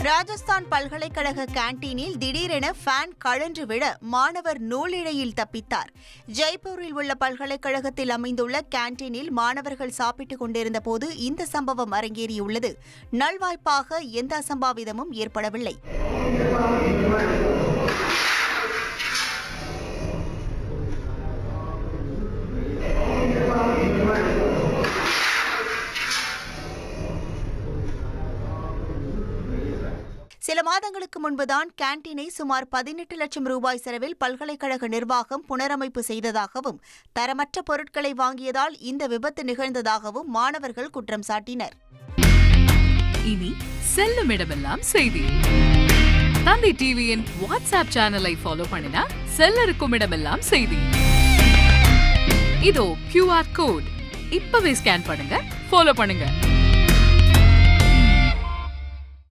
ராஜஸ்தான் பல்கலைக்கழக கேண்டீனில் திடீரென ஃபேன் கழன்று விழ மாணவர் நூலிழையில் தப்பித்தார். ஜெய்ப்பூரில் உள்ள பல்கலைக்கழகத்தில் அமைந்துள்ள கேண்டீனில் மாணவர்கள் சாப்பிட்டுக் கொண்டிருந்த போது இந்த சம்பவம் அரங்கேறியுள்ளது. நல்வாய்ப்பாக எந்த அசம்பாவிதமும் ஏற்படவில்லை. சில மாதங்களுக்கு முன்புதான் கேண்டீனை சுமார் 18 லட்சம் ரூபாய் செலவில் பல்கலைக்கழக நிர்வாகம் புனரமைப்பு செய்ததாகவும் தரமற்ற பொருட்களை வாங்கியதால் இந்த விபத்து நிகழ்ந்ததாகவும் மாணவர்கள் குற்றம் சாட்டினர். இனி செல்லும் இடமெல்லாம் செய்தி. தந்தி டிவியின் வாட்ஸ்அப் சேனலை ஃபாலோ பண்ணினா செல்லருக்கும் இடமெல்லாம் செய்தி. இதோ QR கோட் இப்பவே ஸ்கேன் பண்ணுங்க, ஃபாலோ பண்ணுங்க.